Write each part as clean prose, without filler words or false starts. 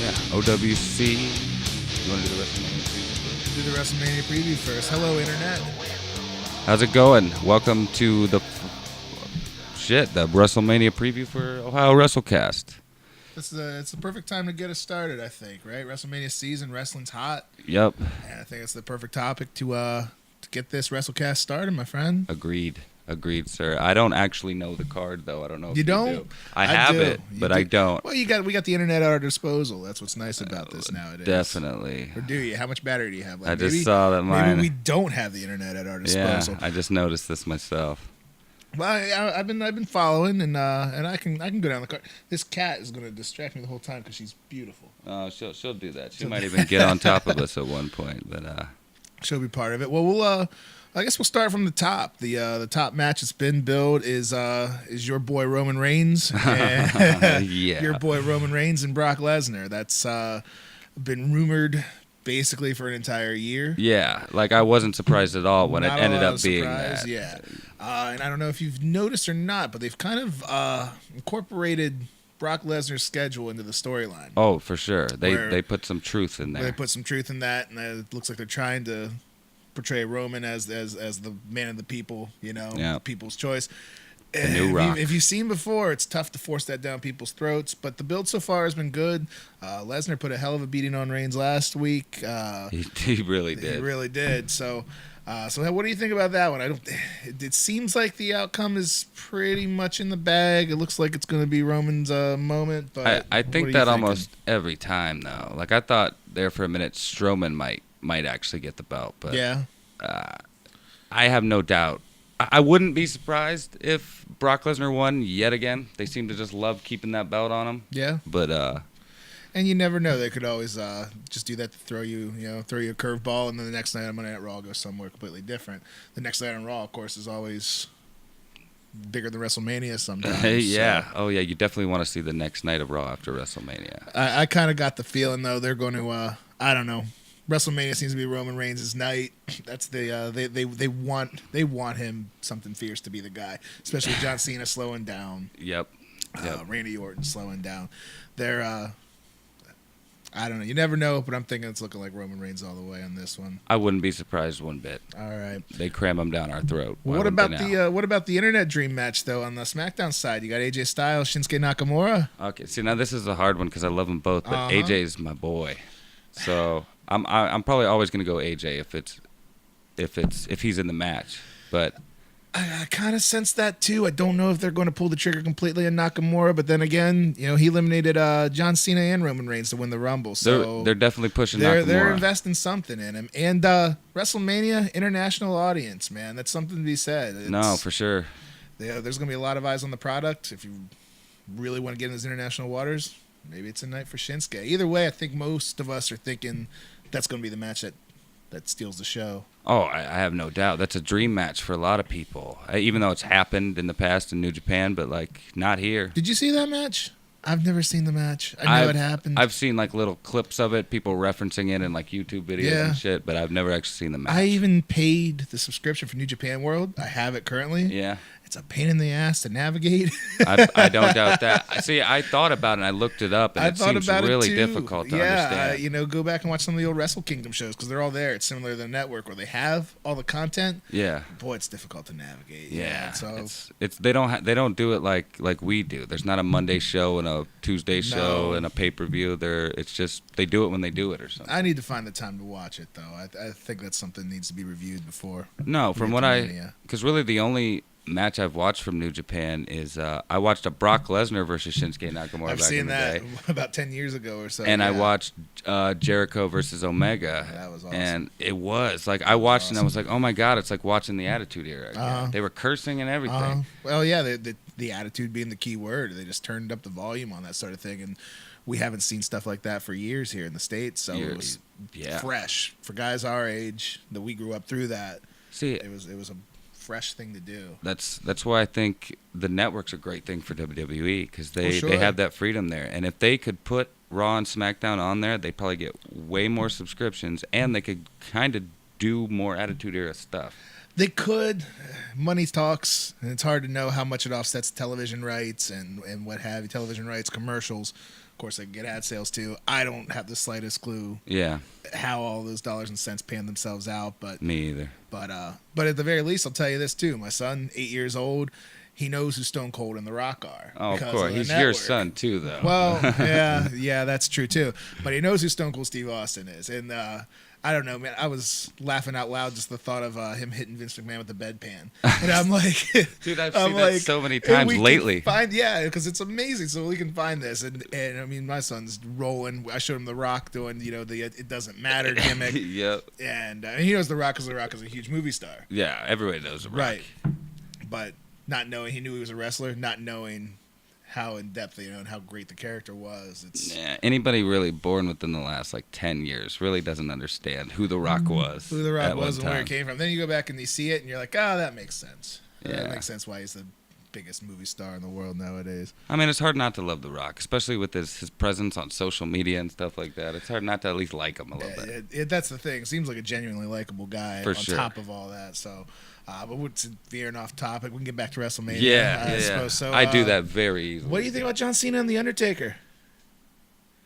Yeah, OWC. You want to do the WrestleMania preview first? Do the WrestleMania preview first. Hello, Internet. How's it going? Welcome to the WrestleMania preview for Ohio Wrestlecast. It's the perfect time to get us started, I think, right? WrestleMania season, wrestling's hot. Yep. And I think it's the perfect topic to get this Wrestlecast started, my friend. Agreed, sir. I don't actually know the card, though. I don't know if you don't? do. I have do. it, but I don't. Well, we got the internet at our disposal. That's what's nice about this nowadays. Definitely. Or do you? How much battery do you have? Like, I just saw that mine. Maybe we don't have the internet at our disposal. Yeah, I just noticed this myself. Well, I've been following, and I can go down the card. This cat is going to distract me the whole time because she's beautiful. Oh, she'll do that. She might even get on top of us at one point, but she'll be part of it. Well, I guess we'll start from the top. The top match that's been billed is your boy Roman Reigns. Yeah. Your boy Roman Reigns and Brock Lesnar. That's been rumored basically for an entire year. Yeah, like I wasn't surprised at all when it ended up being that. Yeah. And I don't know if you've noticed or not, but they've kind of incorporated Brock Lesnar's schedule into the storyline. Oh, for sure. They put some truth in there. They put some truth in that, and it looks like they're trying to portray Roman as the man of the people, yeah. People's choice. The new Rock. If you've seen before, it's tough to force that down people's throats, but the build so far has been good. Lesnar put a hell of a beating on Reigns last week. He really did. He really did. So what do you think about that one? It seems like the outcome is pretty much in the bag. It looks like it's going to be Roman's moment, but I think that almost every time though. Like I thought there for a minute, Strowman might actually get the belt, but yeah, I have no doubt. I wouldn't be surprised if Brock Lesnar won yet again. They seem to just love keeping that belt on him. Yeah, but and you never know. They could always just do that to throw you a curveball, and then the next night on Monday Night Raw goes somewhere completely different. The next night on Raw, of course, is always bigger than WrestleMania sometimes. Yeah. So. Oh, yeah. You definitely want to see the next night of Raw after WrestleMania. I kind of got the feeling, though, they're going to, I don't know. WrestleMania seems to be Roman Reigns' night. That's they want him something fierce to be the guy, especially John Cena slowing down. Yep. Randy Orton slowing down. They're I don't know. You never know, but I'm thinking it's looking like Roman Reigns all the way on this one. I wouldn't be surprised one bit. All right. They cram him down our throat. What about the internet dream match though on the SmackDown side? You got AJ Styles, Shinsuke Nakamura. Okay. See, now this is a hard one because I love them both, but AJ is my boy. So I'm probably always going to go AJ if he's in the match. But I kind of sense that too. I don't know if they're going to pull the trigger completely on Nakamura, but then again, he eliminated John Cena and Roman Reigns to win the Rumble. So they're definitely pushing Nakamura. They're investing something in him. And WrestleMania international audience, man, that's something to be said. No, for sure. There's going to be a lot of eyes on the product. If you really want to get in those international waters, maybe it's a night for Shinsuke. Either way, I think most of us are thinking that's going to be the match that steals the show. Oh, I have no doubt. That's a dream match for a lot of people. Even though it's happened in the past in New Japan, but not here. Did you see that match? I've never seen the match. I know it happened. I've seen little clips of it, people referencing it in YouTube videos and shit, but I've never actually seen the match. I even paid the subscription for New Japan World. I have it currently. Yeah. It's a pain in the ass to navigate. I don't doubt that. See, I thought about it and I looked it up, and it seems really difficult to understand. Go back and watch some of the old Wrestle Kingdom shows because they're all there. It's similar to the network where they have all the content. Yeah. Boy, it's difficult to navigate. Yeah. So they don't do it like we do. There's not a Monday show and a Tuesday show and a pay-per-view. It's just they do it when they do it or something. I need to find the time to watch it though. I think that's something that needs to be reviewed before. No, from what because really the only match I've watched from New Japan is I watched a Brock Lesnar versus Shinsuke Nakamura I've back seen in the that day. about 10 years ago or so. And I watched Jericho versus Omega. That was awesome. And it was I watched and I was like, oh my God, it's like watching the Attitude Era again. They were cursing and everything. Well, yeah, the attitude being the key word. They just turned up the volume on that sort of thing. And we haven't seen stuff like that for years here in the States. So it was fresh for guys our age that we grew up through that. See, it was a fresh thing to do. That's why I think the network's a great thing for WWE because they have that freedom there. And if they could put Raw and SmackDown on there, they'd probably get way more subscriptions, and they could kind of do more Attitude Era stuff. They could. Money talks, and it's hard to know how much it offsets television rights and what have you, television rights, commercials. Of course, they can get ad sales too. I don't have the slightest clue. Yeah. How all those dollars and cents pan themselves out, but me either. But at the very least, I'll tell you this too. My son, 8 years old, he knows who Stone Cold and The Rock are. Oh, of course. He's network. Your son too, though. Well, yeah, that's true too. But he knows who Stone Cold Steve Austin is, and I don't know, man. I was laughing out loud just the thought of him hitting Vince McMahon with the bedpan, and I'm like, dude, I've seen that so many times lately. Because it's amazing. So we can find this, and I mean, my son's rolling. I showed him The Rock doing, the "it doesn't matter" gimmick. Yep. And he knows The Rock because The Rock is a huge movie star. Yeah, everybody knows The Rock. Right. But not knowing he knew he was a wrestler, not knowing how in depth, and how great the character was. Anybody really born within the last 10 years really doesn't understand who The Rock was. Who The Rock was and where it came from. Then you go back and you see it and you're like, oh, that makes sense. Yeah. That makes sense why he's the biggest movie star in the world nowadays. I mean, it's hard not to love The Rock, especially with his presence on social media and stuff like that. It's hard not to at least like him a little bit. That's the thing. Seems like a genuinely likable guy For on sure. top of all that. So, but we're veering off topic. We can get back to WrestleMania. Yeah, I suppose so. I do that very easily. What do you think about John Cena and The Undertaker?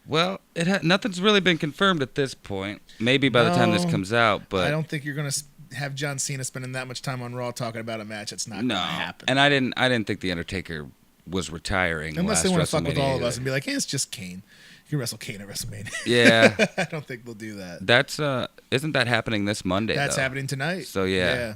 Well, nothing's really been confirmed at this point. Maybe by the time this comes out, but I don't think you're going to have John Cena spending that much time on Raw talking about a match. It's not going to happen. And I didn't think The Undertaker was retiring unless they want to fuck with all either. of us and be like, it's just Kane. You can wrestle Kane at WrestleMania. Yeah. I don't think they'll do that. That's isn't that happening this Monday? That's though? happening tonight. So yeah.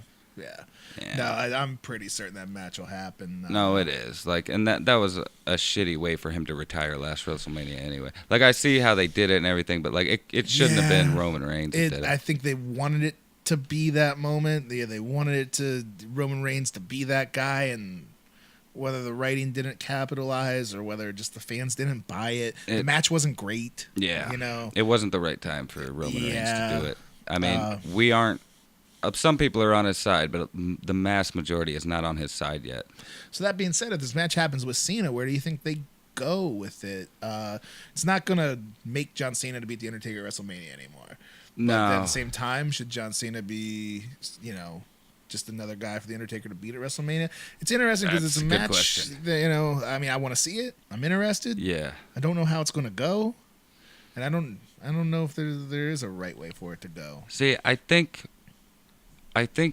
No, I'm pretty certain that match will happen. No, it is. And that was a shitty way for him to retire last WrestleMania anyway. I see how they did it and everything, but it shouldn't have been Roman Reigns. I think they wanted it to be that moment. They wanted it to Roman Reigns to be that guy, and whether the writing didn't capitalize or whether just the fans didn't buy it, the match wasn't great. Yeah, it wasn't the right time for Roman Reigns to do it. I mean, we aren't. Some people are on his side, but the mass majority is not on his side yet. So that being said, if this match happens with Cena, where do you think they go with it? It's not going to make John Cena to beat The Undertaker at WrestleMania anymore. No. But at the same time, should John Cena be, just another guy for The Undertaker to beat at WrestleMania? It's interesting because it's a match. Question. I mean, I want to see it. I'm interested. Yeah. I don't know how it's going to go, and I don't know if there is a right way for it to go. See, I think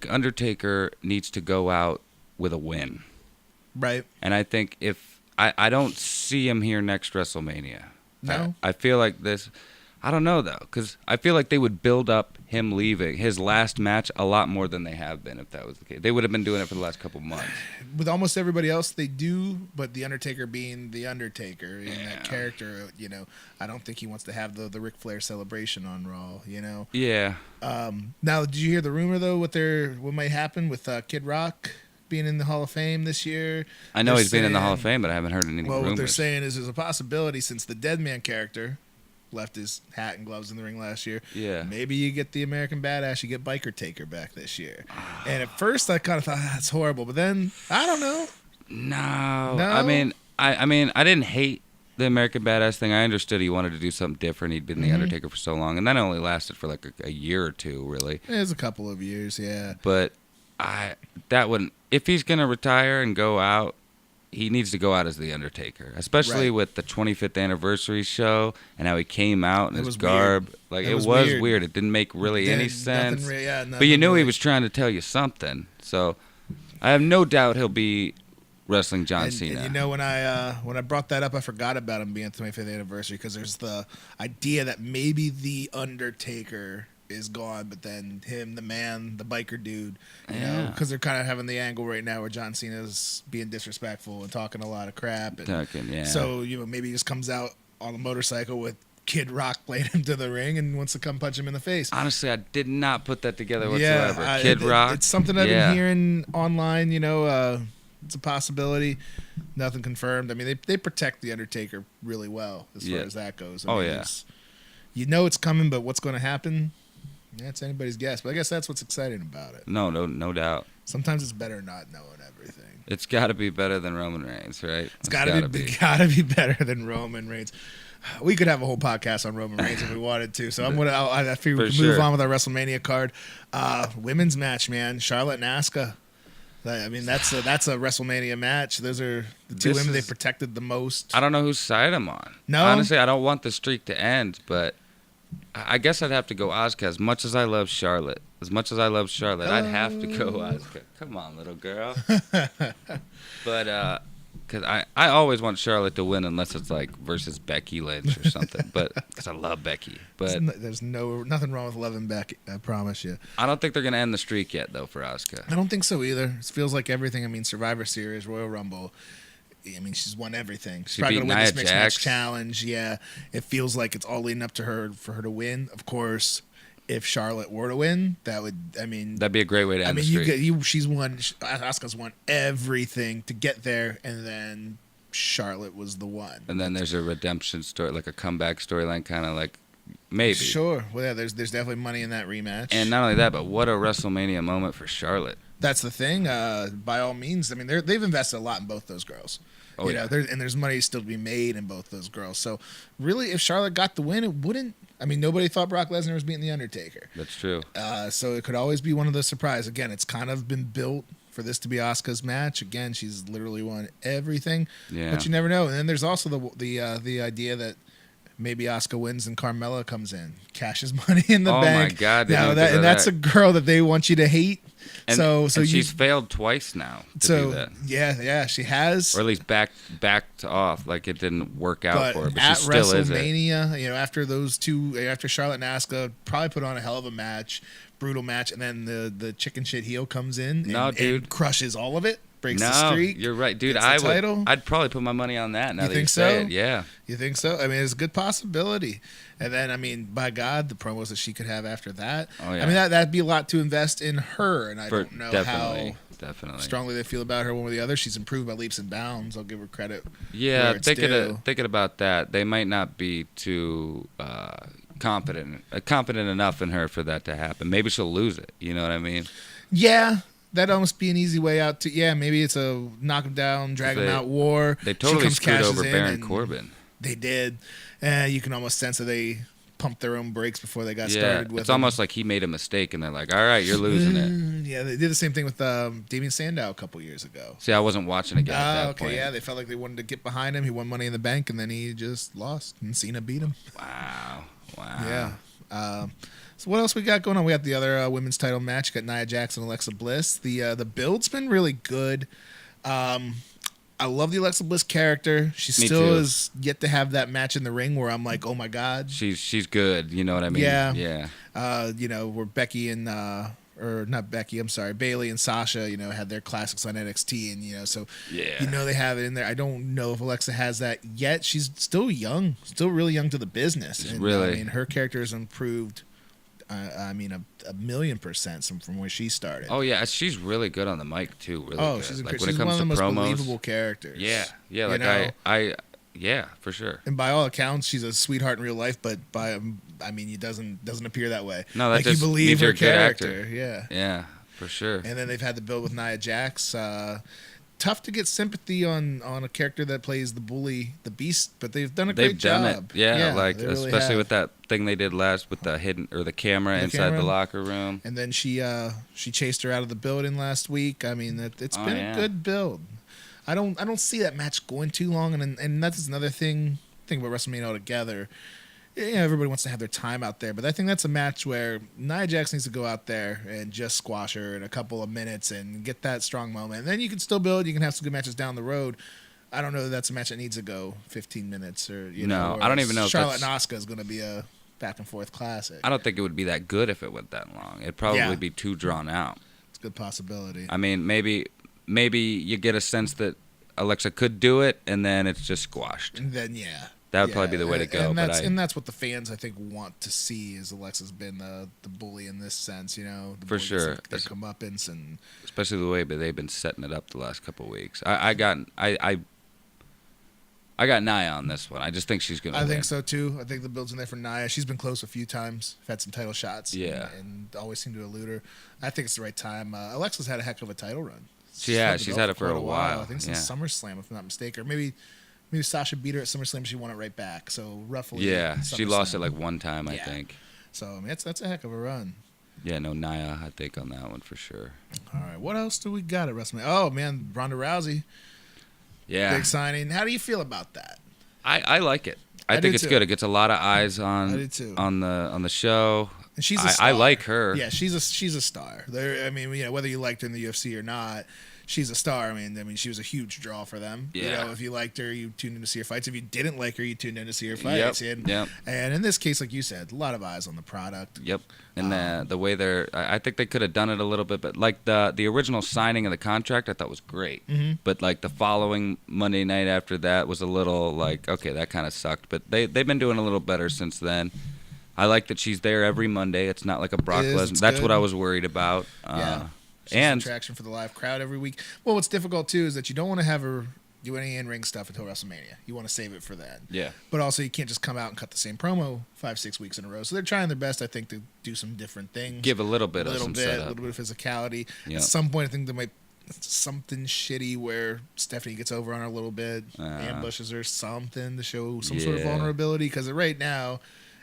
Undertaker needs to go out with a win. Right. And I think I don't see him here next WrestleMania. No. I feel like this. I don't know, though, because I feel like they would build up him leaving his last match a lot more than they have been if that was the case. They would have been doing it for the last couple months. With almost everybody else, they do, but The Undertaker being The Undertaker and that character, I don't think he wants to have the Ric Flair celebration on Raw, Yeah. Now, did you hear the rumor, though, what might happen with Kid Rock being in the Hall of Fame this year? I know he's been in the Hall of Fame, but I haven't heard any rumors. Well, what they're saying is there's a possibility, since the Dead Man character left his hat and gloves in the ring last year. Yeah. Maybe you get the American Badass, you get Biker Taker back this year. And at first I kind of thought that's horrible, but then I don't know. No. I mean, I didn't hate the American Badass thing. I understood he wanted to do something different. He'd been the Undertaker for so long, and that only lasted for a year or two, really. It was a couple of years, yeah. But if he's gonna retire and go out, he needs to go out as The Undertaker, especially with the 25th anniversary show and how he came out in his garb. Weird. It was weird. It didn't make really any sense. But you knew he was trying to tell you something. So I have no doubt he'll be wrestling John Cena. And when I brought that up, I forgot about him being 25th anniversary because there's the idea that maybe The Undertaker is gone, but then him, the man, the biker dude, because they're kind of having the angle right now where John Cena's being disrespectful and talking a lot of crap. So, maybe he just comes out on a motorcycle with Kid Rock playing him to the ring and wants to come punch him in the face. Honestly, I did not put that together whatsoever. Kid Rock. It's something I've been hearing online, it's a possibility. Nothing confirmed. I mean, they protect The Undertaker really well as far as that goes. It's coming, but what's going to happen? It's anybody's guess, but I guess that's what's exciting about it. No doubt. Sometimes it's better not knowing everything. It's got to be better than Roman Reigns, right? It's got to be better than Roman Reigns. We could have a whole podcast on Roman Reigns if we wanted to. So I figure we can move on with our WrestleMania card. Women's match, man. Charlotte and Asuka. I mean, that's a WrestleMania match. Those are the two women they protected the most. I don't know whose side I'm on. No, honestly, I don't want the streak to end, but I guess I'd have to go Asuka. As much as I love Charlotte, I'd have to go Asuka. Come on, little girl. But because I always want Charlotte to win unless it's like versus Becky Lynch or something. But because I love Becky. But there's nothing wrong with loving Becky. I promise you. I don't think they're gonna end the streak yet, though, for Asuka. I don't think so either. It feels like everything. I mean, Survivor Series, Royal Rumble. I mean, she's won everything. She's probably going to win this mixed match challenge. Yeah, it feels like it's all leading up to her for her to win. Of course, if Charlotte were to win, that'd be a great way to end the streak. She's won. Asuka's won everything to get there, and then Charlotte was the one. And then there's a redemption story, like a comeback storyline, kind of like maybe. Sure. Well, yeah. There's definitely money in that rematch. And not only that, but what a WrestleMania moment for Charlotte. That's the thing. By all means, I mean they've invested a lot in both those girls. Oh, yeah. And there's money still to be made in both those girls. So really, if Charlotte got the win, it wouldn't. I mean, nobody thought Brock Lesnar was beating the Undertaker. That's true. So it could always be one of those surprises. Again, it's kind of been built for this to be Asuka's match. Again, she's literally won everything. Yeah. But you never know. And then there's also the idea that maybe Asuka wins and Carmella comes in, cashes money in the bank. Oh my God! That's a girl that they want you to hate. And, so she's failed twice now to do that. Yeah, she has. Or at least backed off, like it didn't work out for her. But at she still is it. WrestleMania, after those two, after Charlotte and Asuka, probably put on a hell of a match, brutal match, and then the chicken shit heel comes in and crushes all of it. Breaks the streak. You're right, dude. I'd probably put my money on that. Now that you say it, yeah. You think so? I mean, it's a good possibility. And then, I mean, by God, the promos that she could have after that. Oh yeah. I mean, that'd be a lot to invest in her, and I don't know how strongly they feel about her one way or the other. She's improved by leaps and bounds. I'll give her credit. Yeah, thinking about that, they might not be too confident enough in her for that to happen. Maybe she'll lose it. You know what I mean? Yeah. That'd almost be an easy way out to, maybe it's a knock him down, drag him out war. They totally screwed over Baron Corbin. They did. You can almost sense that they pumped their own brakes before they got started with it's almost like he made a mistake and they're like, all right, you're losing it. Yeah, they did the same thing with Damien Sandow a couple years ago. See, I wasn't watching again at that point. Yeah, they felt like they wanted to get behind him. He won Money in the Bank, and then he just lost, and Cena beat him. Wow. Yeah. So what else we got going on? We got the other women's title match. Got Nia Jax and Alexa Bliss. The build's been really good. I love the Alexa Bliss character. She still is yet to have that match in the ring where I'm like, oh my God. She's good. You know what I mean? Yeah. Where Becky and or not Becky, I'm sorry, Bayley and Sasha, had their classics on NXT, and so they have it in there. I don't know if Alexa has that yet. She's still young, still really young to the business. And, really, I mean, her character has improved. A 1,000,000% from where she started. Oh yeah, she's really good on the mic too. Really good. She's like when it comes to promos, one of the most believable characters. Yeah, like I for sure. And by all accounts, she's a sweetheart in real life, but it doesn't appear that way. No, that's like just you believe her character. Actor. Yeah, for sure. And then they've had the build with Nia Jax. Tough to get sympathy on a character that plays the bully, the beast, but they've done a great job. They've done it, like especially with that thing they did last with the hidden or the camera inside the locker room. And then she chased her out of the building last week. I mean, it's been a good build. I don't see that match going too long, and that's another thing about WrestleMania altogether. Everybody wants to have their time out there, but I think that's a match where Nia Jax needs to go out there and just squash her in a couple of minutes and get that strong moment. And then you can still build. You can have some good matches down the road. I don't know that that's a match that needs to go 15 minutes or No, I don't even know. Charlotte and Asuka is going to be a back and forth classic. I don't think it would be that good if it went that long. It'd probably be too drawn out. It's a good possibility. I mean, maybe you get a sense that Alexa could do it, and then it's just squashed. And then that would probably be the way to go. And that's what the fans, I think, want to see is Alexa's been the bully in this sense, The For sure. Their comeuppance and especially the way they've been setting it up the last couple of weeks. I got Naya on this one. I just think she's going to win. I think so, too. I think the build's in there for Naya. She's been close a few times. Had some title shots. Yeah. And always seemed to elude her. I think it's the right time. Alexa's had a heck of a title run. She's had it for a while. I think since SummerSlam, if I'm not mistaken. Or maybe Sasha beat her at SummerSlam, she won it right back. So roughly. Yeah, she lost it like one time, I think. So that's a heck of a run. Yeah, no, Naya, I think, on that one for sure. All right, what else do we got at WrestleMania? Oh, man, Ronda Rousey. Yeah. Big signing. How do you feel about that? I like it. I think it's good. It gets a lot of eyes on the show. And she's a star. I like her. Yeah, she's a star. I mean, whether you liked her in the UFC or not, she's a star. I mean, she was a huge draw for them. Yeah. If you liked her, you tuned in to see her fights. If you didn't like her, you tuned in to see her fights. Yep. And in this case, like you said, a lot of eyes on the product. Yep. And the way I think they could have done it a little bit, but like the original signing of the contract, I thought was great. Mm-hmm. But like the following Monday night after that was a little like, okay, that kind of sucked. But they've been doing a little better since then. I like that she's there every Monday. It's not like a Brock Lesnar. That's what I was worried about. She's an attraction for the live crowd every week. Well, what's difficult too is that you don't want to have her do any in-ring stuff until WrestleMania. You want to save it for that. Yeah. But also, you can't just come out and cut the same promo 5-6 weeks in a row. So they're trying their best, I think, to do some different things. Give a little bit of physicality. Yep. At some point, I think there might something shitty where Stephanie gets over on her a little bit, ambushes her, something to show some sort of vulnerability. Because right now,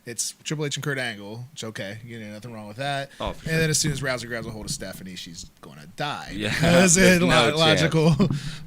it's Triple H and Kurt Angle, which okay, nothing wrong with that. Oh, for sure. And then as soon as Rousey grabs a hold of Stephanie, she's going to die. Yeah, because in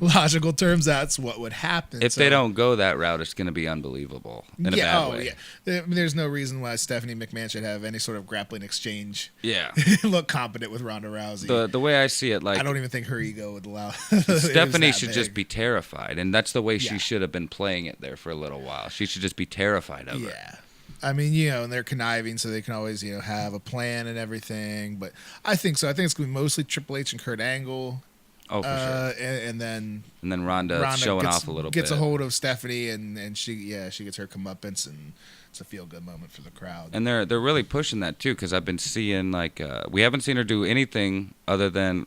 logical terms, that's what would happen. If they don't go that route, it's going to be unbelievable in a bad way. Yeah. There's no reason why Stephanie McMahon should have any sort of grappling exchange. Yeah, look competent with Ronda Rousey. The way I see it, like I don't even think her ego would allow. Stephanie should just be terrified, and that's the way she should have been playing it there for a little while. She should just be terrified of her. Yeah. I mean, and they're conniving, so they can always, have a plan and everything. But I think so. I think it's going to be mostly Triple H and Kurt Angle. Oh, for sure. And then Ronda showing off a little bit. Gets a hold of Stephanie, and she gets her comeuppance, and it's a feel-good moment for the crowd. And they're really pushing that, too, because I've been seeing, like, we haven't seen her do anything other than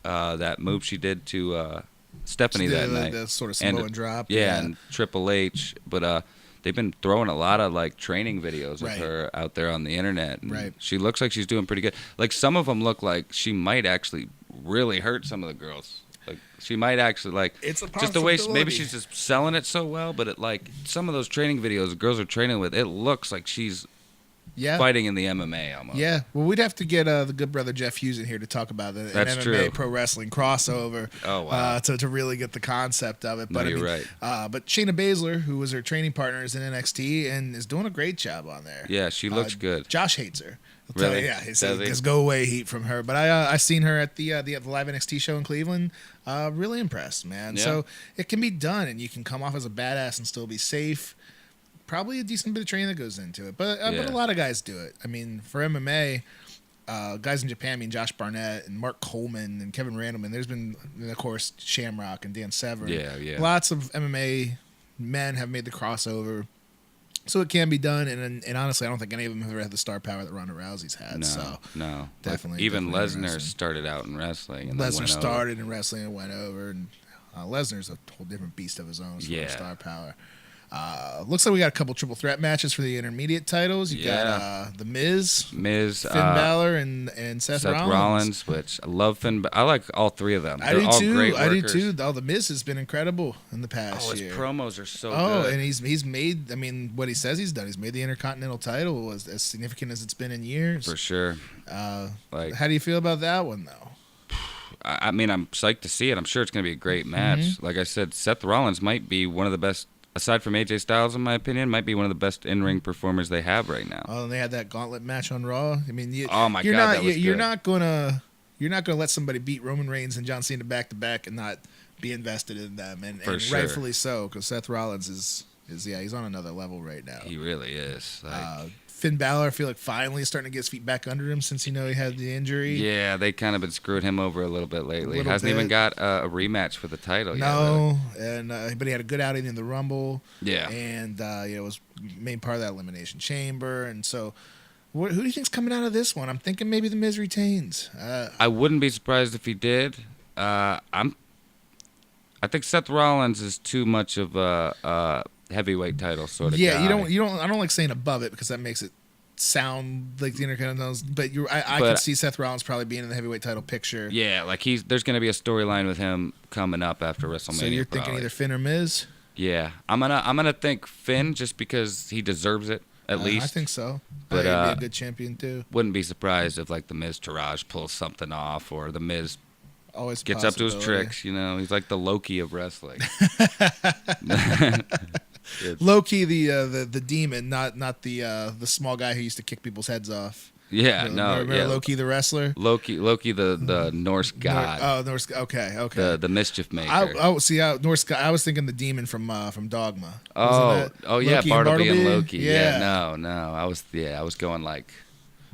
that move she did to Stephanie that night. The sort of Samoan drop. Yeah, and Triple H. But they've been throwing a lot of like training videos of her out there on the internet. And she looks like she's doing pretty good. Like some of them look like she might actually really hurt some of the girls. Like she might actually like it's a just the way maybe she's just selling it so well. But it like some of those training videos the girls are training with, it looks like she's fighting in the MMA almost. Yeah. Well, we'd have to get the good brother Jeff Hughes in here to talk about an MMA pro wrestling crossover. Oh, wow. To really get the concept of it. But you're right. But Shayna Baszler, who was her training partner, is in NXT and is doing a great job on there. Yeah, she looks good. Josh hates her. Really? Yeah, he says go away heat from her. But I seen her at the live NXT show in Cleveland. Really impressed, man. Yeah. So it can be done, and you can come off as a badass and still be safe. Probably a decent bit of training that goes into it, but a lot of guys do it. I mean, for MMA, guys in Japan, Josh Barnett and Mark Coleman and Kevin Randleman. There's been, of course, Shamrock and Dan Severn. Yeah. Lots of MMA men have made the crossover, so it can be done. And honestly, I don't think any of them have ever had the star power that Ronda Rousey's had. No, definitely. Like, even Lesnar started out in wrestling. And Lesnar started in wrestling and went over, and Lesnar's a whole different beast of his own. Star power. Looks like we got a couple triple threat matches for the intermediate titles. You got the Miz, Finn Balor, and Seth Rollins. Which I love Finn. I like all three of them. They're all great workers. I do too. The Miz has been incredible in the past year. His promos are so good. Oh, and he's made. I mean, what he says he's done. He's made the Intercontinental title as significant as it's been in years. For sure. How do you feel about that one though? I mean, I'm psyched to see it. I'm sure it's going to be a great match. Mm-hmm. Like I said, Seth Rollins might be one of the best. Aside from AJ Styles, in my opinion, might be one of the best in-ring performers they have right now. Oh, and they had that gauntlet match on Raw. I mean, you're not gonna let somebody beat Roman Reigns and John Cena back to back and not be invested in them, and rightfully so, because Seth Rollins is he's on another level right now. He really is. Finn Balor, I feel like finally starting to get his feet back under him since he had the injury. Yeah, they kind of been screwed him over a little bit lately. He hasn't even got a rematch for the title yet. No, really. But he had a good outing in the Rumble. Yeah. And was main part of that Elimination Chamber. And so, who do you think's coming out of this one? I'm thinking maybe the Miz retains. I wouldn't be surprised if he did. I think Seth Rollins is too much of a heavyweight title sort of guy. I don't like saying above it because that makes it sound like the Intercontinentals, but I can see Seth Rollins probably being in the heavyweight title picture. Yeah, like there's going to be a storyline with him coming up after WrestleMania. So you're thinking either Finn or Miz? Yeah, I'm gonna think Finn just because he deserves it. at least. I think so. But he'd be a good champion too. Wouldn't be surprised if like the Miz Taraj pulls something off, or the Miz always gets up to his tricks. You know, he's like the Loki of wrestling. Loki, the demon, not the small guy who used to kick people's heads off. Yeah, remember Loki the wrestler? Loki the Norse god. Norse. Okay. The mischief maker. Norse god. I was thinking the demon from Dogma. Yeah, Bartleby and Loki. Yeah. No. I was going like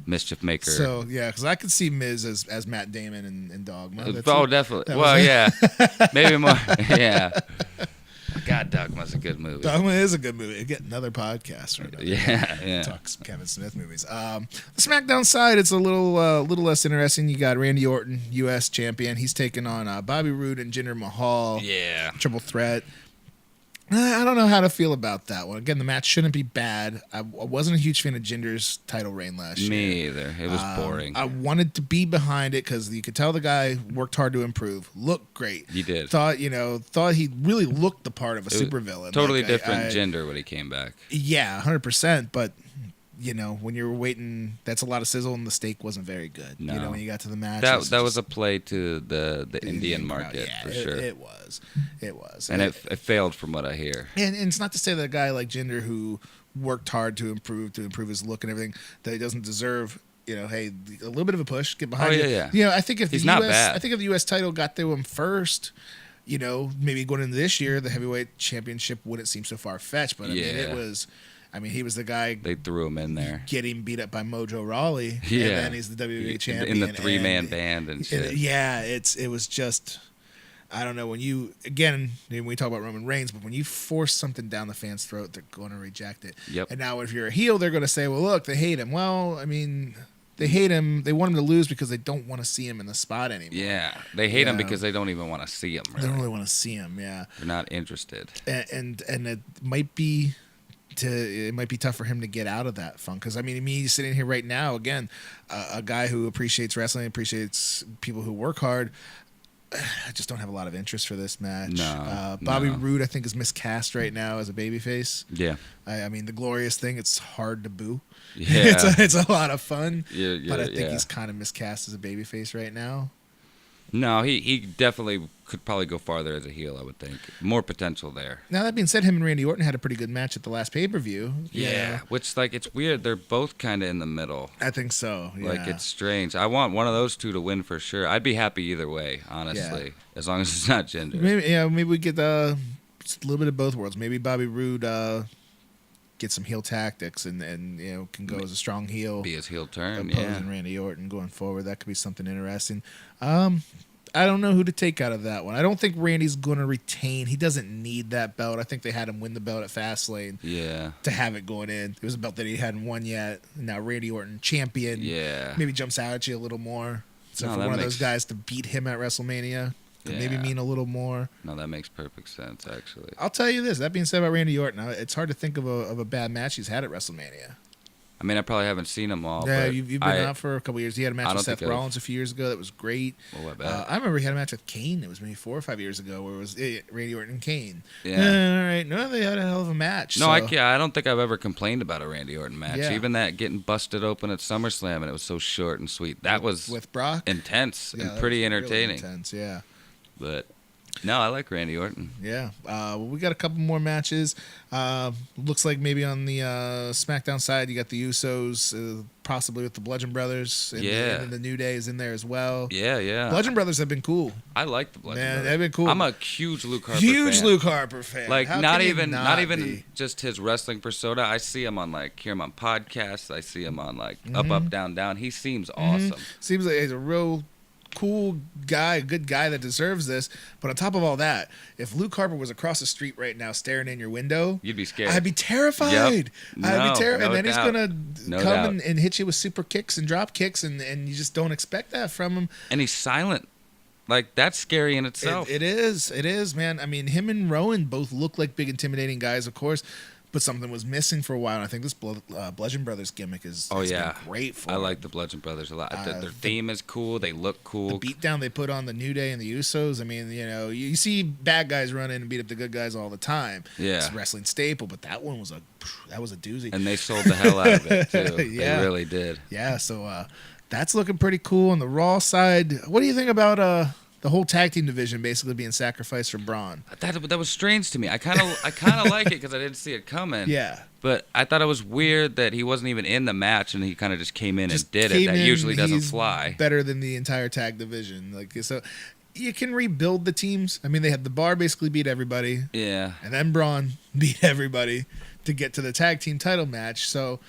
mischief maker. So yeah, because I could see Miz as Matt Damon in Dogma. Definitely. Well, yeah, maybe more. Yeah. God, Dogma's a good movie. Dogma is a good movie. Get another podcast right now. Yeah. Talk some Kevin Smith movies. The SmackDown side, it's a little less interesting. You got Randy Orton, U.S. champion. He's taking on Bobby Roode and Jinder Mahal. Yeah. Triple threat. I don't know how to feel about that one. Again, the match shouldn't be bad. I wasn't a huge fan of Jinder's title reign last year. Me either. It was boring. I wanted to be behind it because you could tell the guy worked hard to improve. Looked great. He did. Thought he really looked the part of a supervillain. Totally different Jinder when he came back. Yeah, 100%. But when you're waiting, that's a lot of sizzle, and the steak wasn't very good. No. When you got to the match, that was a play to the Indian market for sure. It was, and it failed from what I hear. And it's not to say that a guy like Jinder who worked hard to improve his look and everything that he doesn't deserve. Hey, a little bit of a push, get behind you. Yeah. I think if he's not bad. I think if the U.S. title got to him first. Maybe going into this year, the heavyweight championship wouldn't seem so far fetched. But it was. He was the guy. They threw him in there. Getting beat up by Mojo Rawley. Yeah. And then he's the WWE champion. In the 3-man band and shit. It was just, I don't know, when we talk about Roman Reigns, but when you force something down the fan's throat, they're going to reject it. Yep. And now if you're a heel, they're going to say, well, look, they hate him. Well, they hate him. They want him to lose because they don't want to see him in the spot anymore. Yeah. They hate him because they don't even want to see him. Really. They don't really want to see him, yeah. They're not interested. And it might be... it might be tough for him to get out of that funk because me sitting here right now again, a guy who appreciates wrestling, appreciates people who work hard. I just don't have a lot of interest for this match. Bobby Roode I think is miscast right now as a babyface. Yeah, the glorious thing, it's hard to boo. Yeah, it's a lot of fun. Yeah, but I think he's kind of miscast as a babyface right now. No, he definitely could probably go farther as a heel, I would think. More potential there. Now, that being said, him and Randy Orton had a pretty good match at the last pay-per-view. Yeah, which, it's weird. They're both kind of in the middle. I think so, yeah. It's strange. I want one of those two to win for sure. I'd be happy either way, honestly, as long as it's not Jinder. Maybe we get just a little bit of both worlds. Maybe Bobby Roode get some heel tactics and can go as a strong heel. Be his heel turn, opposing Randy Orton going forward. That could be something interesting. I don't know who to take out of that one. I don't think Randy's going to retain. He doesn't need that belt. I think they had him win the belt at Fastlane to have it going in. It was a belt that he hadn't won yet. Now Randy Orton, champion, maybe jumps out at you a little more. So for one of those guys to beat him at WrestleMania could maybe mean a little more. No, that makes perfect sense, actually. I'll tell you this. That being said about Randy Orton, it's hard to think of a bad match he's had at WrestleMania. I probably haven't seen them all. Yeah, but you've been out for a couple years. He had a match with Seth Rollins a few years ago that was great. Well, I bet. I remember he had a match with Kane. It was maybe 4 or 5 years ago where it was Randy Orton and Kane. Yeah. All right. No, they had a hell of a match. No, I don't think I've ever complained about a Randy Orton match. Yeah. Even that getting busted open at SummerSlam and it was so short and sweet. That was with Brock intense and pretty entertaining. Really intense, yeah. But no, I like Randy Orton. Yeah. We got a couple more matches. Looks like maybe on the SmackDown side, you got the Usos, possibly with the Bludgeon Brothers. And the New Day is in there as well. Yeah. Bludgeon Brothers have been cool. I like the Bludgeon Brothers. They've been cool. I'm a huge Luke Harper fan. Luke Harper fan. Not even just his wrestling persona. I see him on hear him on podcasts. I see him on Up, Down, Down. He seems awesome. Seems like he's a real cool guy, a good guy that deserves this. But on top of all that, if Luke Harper was across the street right now staring in your window, you'd be scared. I'd be terrified. Yep. I'd be terrified. No and then doubt. He's going to come and hit you with super kicks and drop kicks, and you just don't expect that from him. And he's silent. That's scary in itself. It is, man. Him and Rowan both look like big, intimidating guys, of course. but something was missing for a while. And I think this Bludgeon Brothers gimmick has been great for I them. like the Bludgeon Brothers a lot. Their theme is cool. They look cool. The beatdown they put on the New Day and the Usos. I mean, you see bad guys run in and beat up the good guys all the time. Yeah. It's a wrestling staple, but that one was a doozy. And they sold the hell out of it, too. Yeah. They really did. Yeah, so that's looking pretty cool. On the Raw side, what do you think about the whole tag team division basically being sacrificed for Braun? That was strange to me. I kind of like it because I didn't see it coming. Yeah. But I thought it was weird that he wasn't even in the match and he kind of just came in and did it. That usually doesn't fly. Better than the entire tag division. So you can rebuild the teams. I mean, they had the Bar basically beat everybody. Yeah. And then Braun beat everybody to get to the tag team title match. So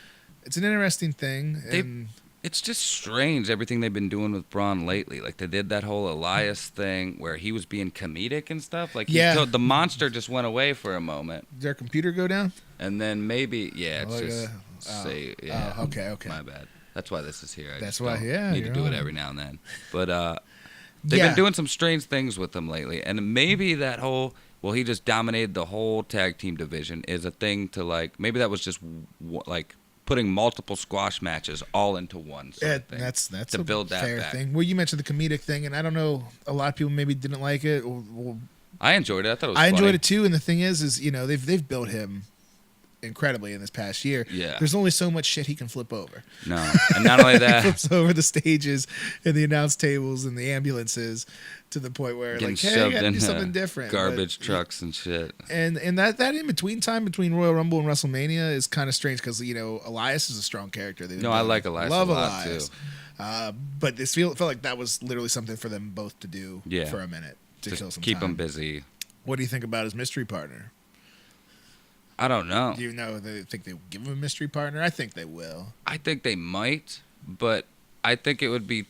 it's an interesting thing. It's just strange, everything they've been doing with Braun lately. Like, they did that whole Elias thing where he was being comedic and stuff. Like, the monster just went away for a moment. Did their computer go down? And then maybe, okay. My bad. That's why this is here. Need to do it every now and then. But they've been doing some strange things with him lately. And maybe that whole, he just dominated the whole tag team division is a thing to, like, maybe that was just, like, putting multiple squash matches all into one sort of thing. That's to build that fair back. thing. Well, you mentioned the comedic thing, and I don't know, a lot of people maybe didn't like it. I enjoyed it. I thought it was funny. enjoyed it too, and the thing is they've built him incredibly in this past year. Yeah. There's only so much shit he can flip over. No. And not only that, he flips over the stages and the announce tables and the ambulances to the point where getting like, hey, shoved I gotta in do something different. Garbage trucks and shit. And that in between time between Royal Rumble and WrestleMania is kind of strange because Elias is a strong character. I like Elias. Love a lot Elias. Too. But this felt like that was literally something for them both to do for a minute to just kill some keep time. them busy. What do you think about his mystery partner? I don't know. Do you know they think they'll give him a mystery partner? I think they will. I think they might, but I think it would be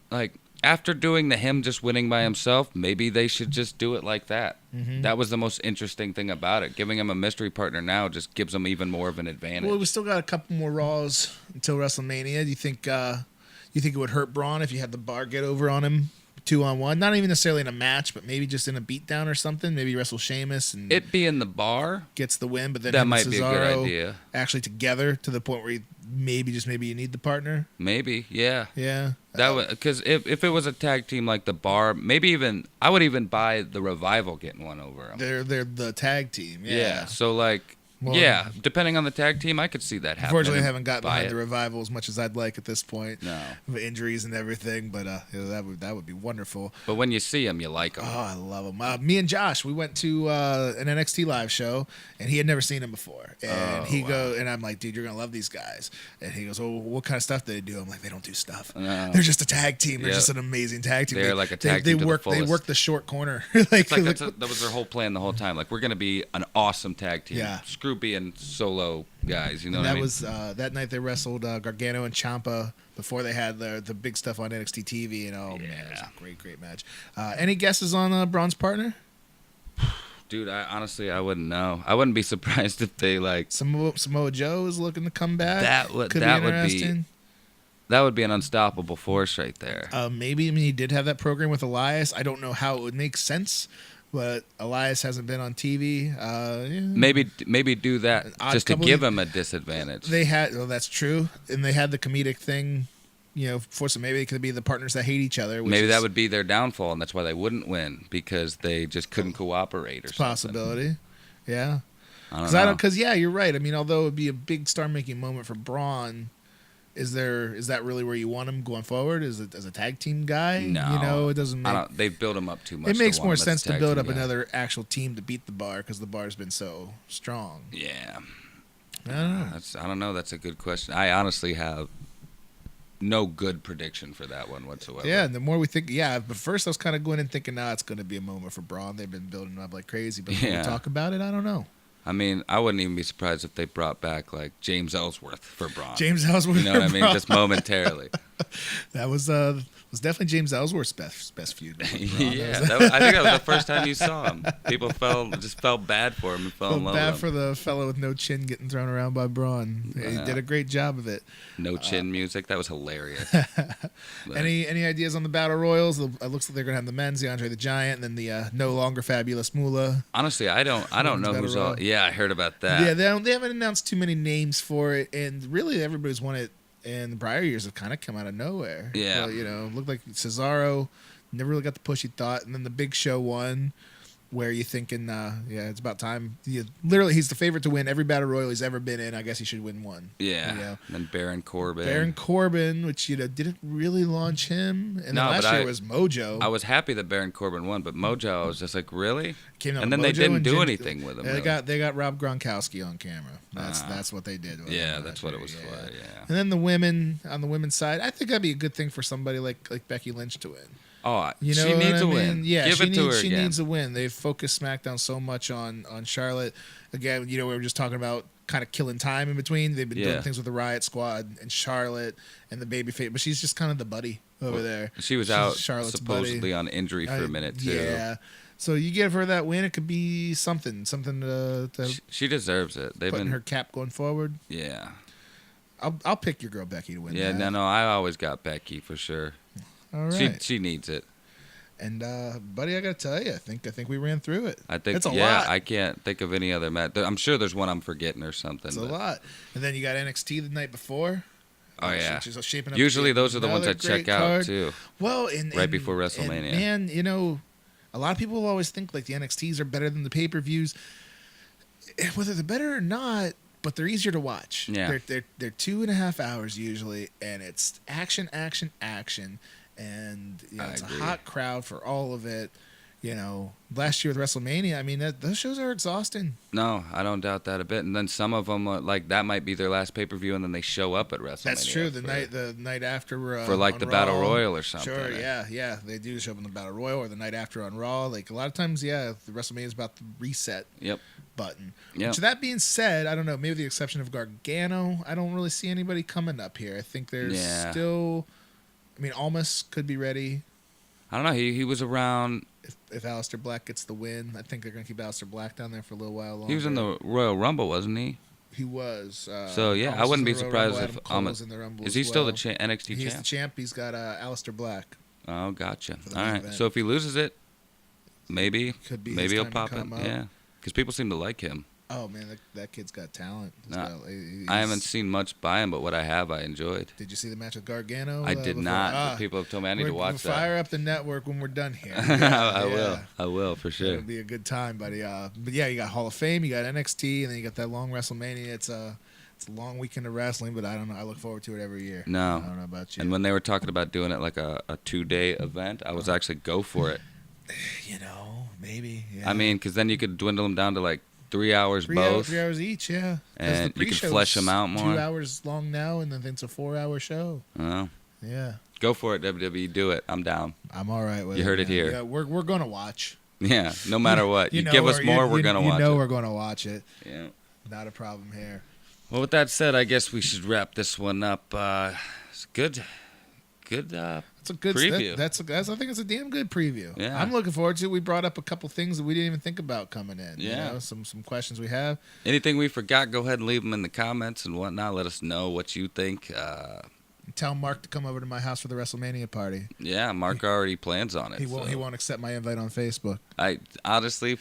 like after doing him just winning by himself, maybe they should just do it like that. Mm-hmm. That was the most interesting thing about it. Giving him a mystery partner now just gives him even more of an advantage. Well, we still got a couple more Raws until WrestleMania. Do you think it would hurt Braun if you had the Bar get over on him 2-on-1? Not even necessarily in a match, but maybe just in a beatdown or something. Maybe wrestle Sheamus and it be in the Bar gets the win, but then that might be a good idea. Actually, together to the point where maybe you need the partner. Maybe, yeah. That would because if it was a tag team like the Bar, maybe even I would even buy the Revival getting one over them. They're the tag team. Yeah. So like. Well, depending on the tag team, I could see that happening. Unfortunately, I haven't gotten behind the Revival as much as I'd like at this point. No. With injuries and everything, but that would be wonderful. But when you see him, you like him. Oh, I love him. Me and Josh, we went to an NXT live show, and he had never seen him before. And and I'm like, dude, you're going to love these guys. And he goes, oh, what kind of stuff do they do? I'm like, they don't do stuff. No. They're just a tag team. They're just an amazing tag team. They're like a tag team. They work the short corner. That was their whole plan the whole time. Like, we're going to be an awesome tag team. Yeah. Screw being solo guys, you know what I mean? That was that night they wrestled Gargano and Ciampa before they had the big stuff on NXT TV, and man, it was a great match. Any guesses on Braun's partner? Dude, I wouldn't know. I wouldn't be surprised if they like Samoa Joe is looking to come back. That would be an unstoppable force right there. Maybe. I mean, he did have that program with Elias. I don't know how it would make sense. But Elias hasn't been on TV. Maybe do that just to give him a disadvantage. That's true, and they had the comedic thing, force them. Maybe it could be the partners that hate each other. Maybe that would be their downfall, and that's why they wouldn't win because they just couldn't cooperate or something. Possibility, yeah. Because you're right. I mean, although it would be a big star-making moment for Braun. Is that really where you want him going forward? Is it as a tag team guy? No, it doesn't. They've built him up too much. It makes more sense to build up another actual team to beat the Bar because the Bar's been so strong. Yeah, I don't know. I don't know. That's a good question. I honestly have no good prediction for that one whatsoever. Yeah, and the more we think, but first I was kind of going and thinking, it's going to be a moment for Braun. They've been building him up like crazy, but when we talk about it, I don't know. I mean, I wouldn't even be surprised if they brought back like James Ellsworth for Braun. James Ellsworth, you know what I mean? Just momentarily. That was definitely James Ellsworth's best feud. Yeah, I think that was the first time you saw him. People felt bad for him and fell in love with him. Bad for the fellow with no chin getting thrown around by Braun. He did a great job of it. No chin music, that was hilarious. Any ideas on the battle royals? It looks like they're gonna have the men's, the Andre the Giant, and then the no longer fabulous Moolah. Honestly, I don't know who's all. Yeah, I heard about that. Yeah, they haven't announced too many names for it, and really everybody's won it. And the prior years have kind of come out of nowhere. Yeah. Well, looked like Cesaro never really got the push he thought. And then the Big Show won, where you're thinking, it's about time. Literally, he's the favorite to win every battle royal he's ever been in. I guess he should win one. Yeah. And then Baron Corbin, which, didn't really launch him. And then last year was Mojo. I was happy that Baron Corbin won, but Mojo, I was just like, really? And then they didn't do anything with him. They got Rob Gronkowski on camera. That's what they did. That's what it was for. Yeah. And then the women, on the women's side, I think that'd be a good thing for somebody like Becky Lynch to win. Oh, she needs a win. Yeah, Give it to her again. She needs a win. They've focused SmackDown so much on Charlotte. Again, we were just talking about kind of killing time in between. They've been doing things with the Riot Squad and Charlotte and the babyface, but she's just kind of the buddy over there. She's out Charlotte's supposedly buddy. On injury for a minute too. Yeah. So you give her that win, it could be something to she deserves it. They've putting her cap going forward. Yeah. I'll pick your girl Becky to win. Yeah, that. no, I always got Becky for sure. All right. She needs it. And buddy, I gotta tell you, I think we ran through it. I think it's a lot. I can't think of any other match. I'm sure there's one I'm forgetting or something. It's a lot. And then you got NXT the night before. Oh yeah. Which is shaping up. Usually those are the ones I check out too. Well, right before WrestleMania. And man, a lot of people always think like the NXTs are better than the pay-per-views. Whether they're better or not, but they're easier to watch. Yeah. They're 2.5 hours usually, and it's action, and it's a hot crowd for all of it. Last year with WrestleMania, I mean, those shows are exhausting. No, I don't doubt that a bit. And then some of them, like that might be their last pay-per-view, and then they show up at WrestleMania. That's true. The night after for like the Raw, Battle Royal or something. Sure, yeah, they do show up in the Battle Royal or the night after on Raw. Like a lot of times, the WrestleMania is about the reset. Button. Yep. So that being said, I don't know. Maybe with the exception of Gargano, I don't really see anybody coming up here. I think there's still. I mean, Almas could be ready. I don't know. He was around. If Aleister Black gets the win, I think they're going to keep Aleister Black down there for a little while longer. He was in the Royal Rumble, wasn't he? He was. So yeah, I wouldn't be surprised if Almas in the Rumble. Is he still the NXT champ? He's the champ. He's got Aleister Black. Oh, gotcha. All right. Event. So if he loses it, maybe he'll pop it. Yeah, because people seem to like him. Oh man, that kid's got talent. I haven't seen much by him, but what I have, I enjoyed. Did you see the match with Gargano? I did not. But people have told me I need to watch that. Fire up the network when we're done here. I will for sure. It'll be a good time, buddy. But yeah, you got Hall of Fame, you got NXT, and then you got that long WrestleMania. It's a long weekend of wrestling, but I don't know. I look forward to it every year. No, I don't know about you. And when they were talking about doing it like a 2-day event, I was actually go for it. Maybe. Yeah. I mean, because then you could dwindle them down to like 3 hours both. 3 hours each, yeah. And you could flesh them out more. 2 hours long now, and then it's a 4-hour show. Oh. Yeah. Go for it, WWE. Do it. I'm down. I'm all right with it. You heard it here. Yeah, we're going to watch. Yeah, no matter what. You give us more, we're going to watch it. We're going to watch it. Yeah. Not a problem here. Well, with that said, I guess we should wrap this one up. It's good. It's a good preview. I think it's a damn good preview. Yeah. I'm looking forward to it. We brought up a couple things that we didn't even think about coming in. Yeah. Some questions we have. Anything we forgot, go ahead and leave them in the comments and whatnot. Let us know what you think. Tell Mark to come over to my house for the WrestleMania party. Yeah, Mark already plans on it. He won't accept my invite on Facebook. I honestly,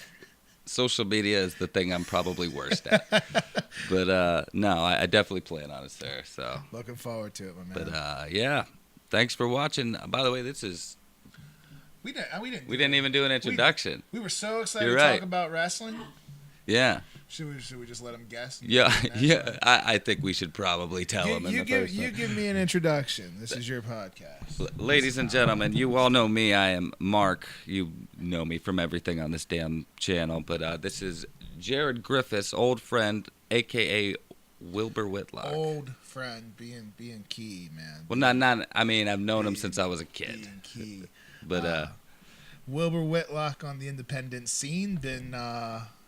social media is the thing I'm probably worst at. But no, I definitely plan on it, sir. So looking forward to it, my man. But yeah. Thanks for watching. By the way, this is. We didn't even do an introduction. We were so excited to talk about wrestling. Yeah. Should we just let them guess? Yeah. I think we should probably tell them in the first. You give me an introduction. This is your podcast. Ladies and gentlemen, you all know me. I am Mark. You know me from everything on this damn channel. But this is Jared Griffiths, old friend, a.k.a. Wilbur Whitlock. Old friend, being key, man. Well, not. I mean, I've known him since I was a kid. Being key. But Wilbur Whitlock on the independent scene, been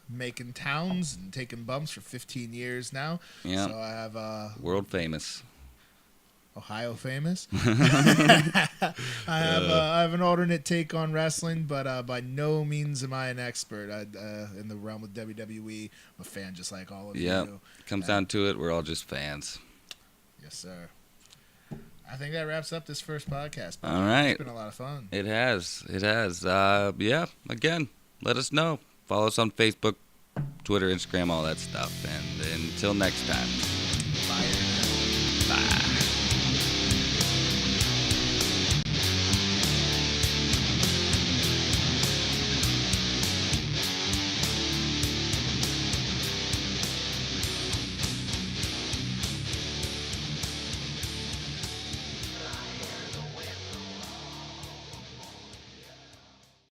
making towns and taking bumps for 15 years now. Yeah. So I have world famous. Ohio famous. I have an alternate take on wrestling, but by no means am I an expert in the realm of WWE. I'm a fan just like all of you. Comes down to it, we're all just fans. Yes, sir. I think that wraps up this first podcast. All right. It's been a lot of fun. It has. Again, let us know. Follow us on Facebook, Twitter, Instagram, all that stuff. And until next time.